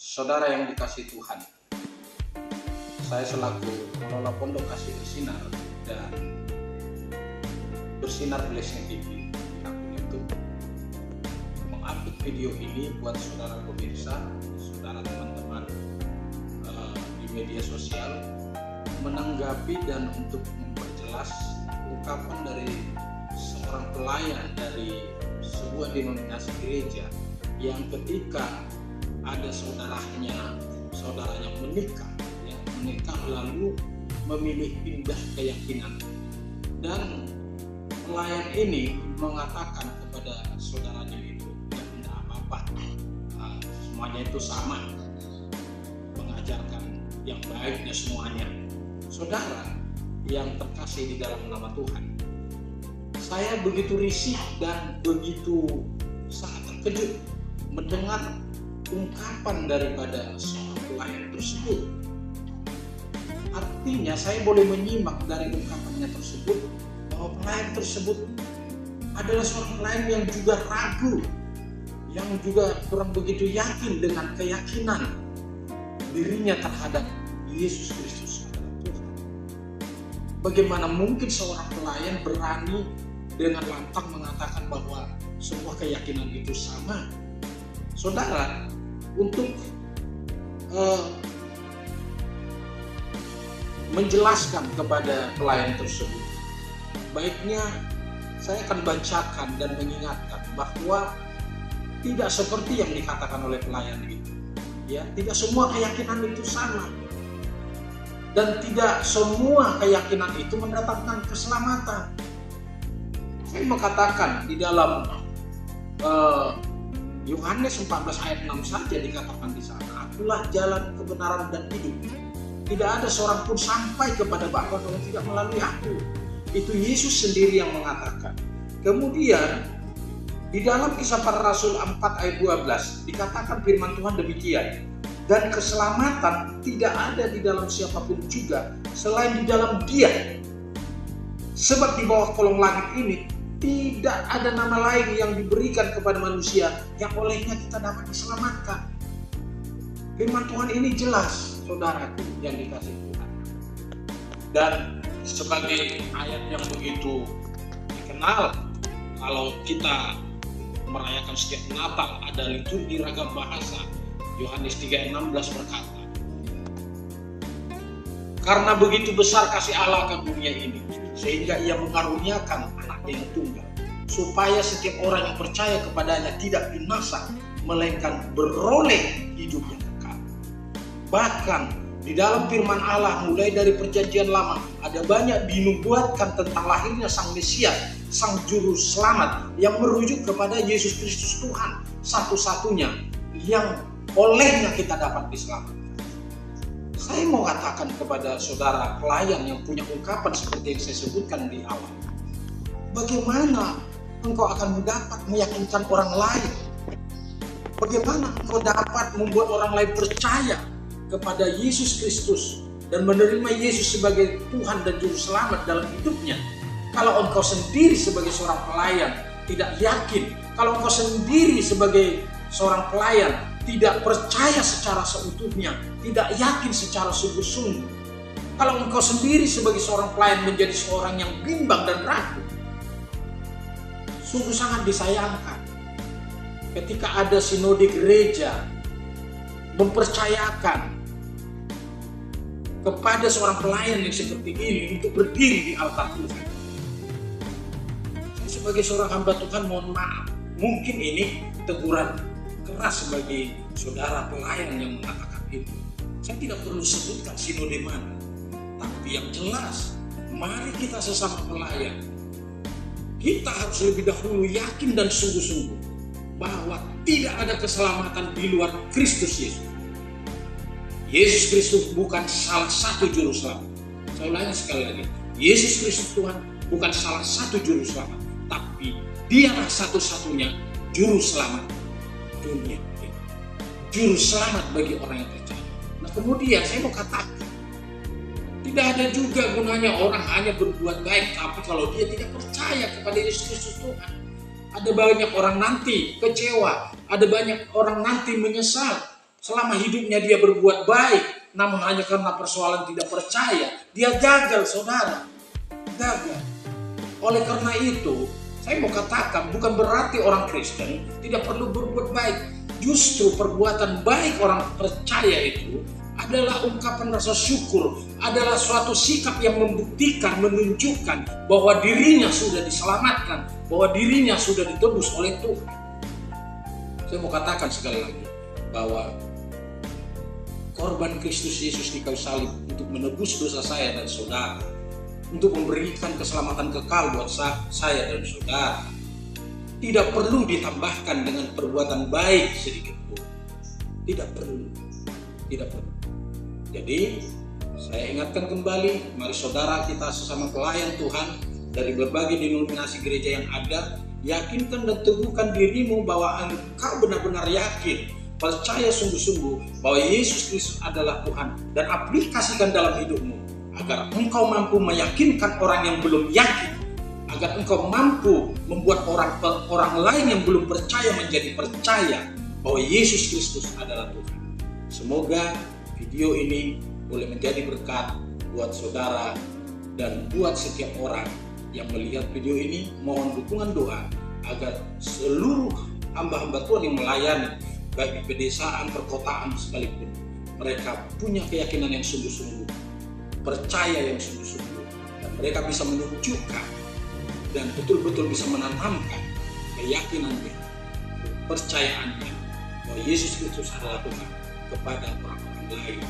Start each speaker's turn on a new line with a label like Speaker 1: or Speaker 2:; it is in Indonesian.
Speaker 1: Saudara yang dikasihi Tuhan, saya selaku pengelola Pondok Kasih Bersinar dan Bersinar Blessing TV akun YouTube mengupload video ini buat saudara pemirsa, saudara teman-teman di media sosial menanggapi dan untuk memperjelas ungkapan dari seorang pelayan dari sebuah denominasi gereja yang ketika ada saudaranya menikah lalu memilih pindah keyakinan, dan pelayan ini mengatakan kepada saudaranya itu, ya tidak apa-apa, semuanya itu sama, mengajarkan yang baiknya semuanya. Saudara yang terkasih di dalam nama Tuhan, saya begitu risih dan begitu sangat terkejut mendengar ungkapan daripada seorang pelayan tersebut. Artinya saya boleh menyimak dari ungkapannya tersebut bahwa pelayan tersebut adalah seorang pelayan yang juga ragu, yang juga kurang begitu yakin dengan keyakinan dirinya terhadap Yesus Kristus adalah Tuhan. Bagaimana mungkin seorang pelayan berani dengan lantang mengatakan bahwa semua keyakinan itu sama? Saudara, untuk menjelaskan kepada pelayan tersebut, baiknya saya akan bacakan dan mengingatkan bahwa tidak seperti yang dikatakan oleh pelayan itu. Ya, tidak semua keyakinan itu sama, dan tidak semua keyakinan itu mendatangkan keselamatan. Saya mau katakan di dalam Yohanes 14 ayat 6 saja dikatakan di sana, akulah jalan, kebenaran, dan hidup. Tidak ada seorang pun sampai kepada Bapa kalau tidak melalui aku. Itu Yesus sendiri yang mengatakan. Kemudian di dalam Kisah Para Rasul 4 ayat 12 dikatakan firman Tuhan demikian, dan keselamatan tidak ada di dalam siapapun juga selain di dalam Dia. Sebab di bawah kolong langit ini tidak ada nama lain yang diberikan kepada manusia yang olehnya kita dapat diselamatkan. Firman Tuhan ini jelas, saudaraku yang dikasihi Tuhan. Dan sebagai ayat yang begitu dikenal, kalau kita merayakan setiap Natal ada liturgi ragam bahasa. Yohanes 3:16 berkata, karena begitu besar kasih Allah akan dunia ini, sehingga Ia mengaruniakan anaknya yang tunggal, supaya setiap orang yang percaya kepadanya tidak binasa, melainkan beroleh hidup yang kekal. Bahkan di dalam firman Allah mulai dari perjanjian lama ada banyak dinubuatkan tentang lahirnya Sang Mesias, Sang Juru Selamat, yang merujuk kepada Yesus Kristus Tuhan, satu-satunya yang olehnya kita dapat diselamatkan. Saya mau katakan kepada saudara pelayan yang punya ungkapan seperti yang saya sebutkan di awal, bagaimana engkau akan dapat meyakinkan orang lain? Bagaimana engkau dapat membuat orang lain percaya kepada Yesus Kristus dan menerima Yesus sebagai Tuhan dan Juru Selamat dalam hidupnya, kalau engkau sendiri sebagai seorang pelayan tidak yakin, kalau engkau sendiri sebagai seorang pelayan tidak percaya secara seutuhnya, tidak yakin secara sungguh-sungguh, kalau engkau sendiri sebagai seorang pelayan menjadi seorang yang bimbang dan ragu, sungguh sangat disayangkan ketika ada sinode gereja mempercayakan kepada seorang pelayan yang seperti ini untuk berdiri di altar Tuhan. Saya sebagai seorang hamba Tuhan mohon maaf, mungkin ini teguran keras bagi saudara pelayan yang mengatakan itu. Saya tidak perlu sebutkan sinode mana, tapi yang jelas, mari kita sesama pelayan, kita harus lebih dahulu yakin dan sungguh-sungguh bahwa tidak ada keselamatan di luar Kristus Yesus. Yesus Kristus bukan salah satu juru selamat. Saya ulangi sekali lagi, Yesus Kristus Tuhan bukan salah satu juru selamat, tapi Dialah satu-satunya juru selamat dunia ini, juru selamat bagi orang yang percaya. Nah, kemudian saya mau katakan, tidak ada juga gunanya orang hanya berbuat baik, tapi kalau dia tidak percaya kepada Yesus Kristus Tuhan, ada banyak orang nanti kecewa, ada banyak orang nanti menyesal. selama hidupnya dia berbuat baik, namun hanya karena persoalan tidak percaya, dia gagal, saudara. Gagal. Oleh karena itu, saya mau katakan bukan berarti orang Kristen tidak perlu berbuat baik. Justru perbuatan baik orang percaya itu adalah ungkapan rasa syukur, adalah suatu sikap yang membuktikan, menunjukkan bahwa dirinya sudah diselamatkan, bahwa dirinya sudah ditebus oleh Tuhan. Saya mau katakan sekali lagi bahwa korban Kristus Yesus di kayu salib untuk menebus dosa saya dan saudara, untuk memberikan keselamatan kekal buat saya dan saudara, tidak perlu ditambahkan dengan perbuatan baik sedikit pun. Tidak perlu. Jadi saya ingatkan kembali, mari saudara kita sesama pelayan Tuhan dari berbagai denominasi gereja yang ada, yakinkan dan teguhkan dirimu bahwa engkau benar-benar yakin, percaya sungguh-sungguh bahwa Yesus Kristus adalah Tuhan, dan aplikasikan dalam hidupmu agar engkau mampu meyakinkan orang yang belum yakin, agar engkau mampu membuat orang lain yang belum percaya menjadi percaya bahwa Yesus Kristus adalah Tuhan. Semoga video ini boleh menjadi berkat buat saudara dan buat setiap orang yang melihat video ini. Mohon dukungan doa agar seluruh hamba-hamba Tuhan yang melayani, baik di pedesaan, perkotaan sekalipun, mereka punya keyakinan yang sungguh-sungguh, percaya yang sungguh-sungguh, dan mereka bisa menunjukkan dan betul-betul bisa menanamkan keyakinannya, kepercayaannya bahwa Yesus Kristus adalah Tuhan kepada orang-orang lain.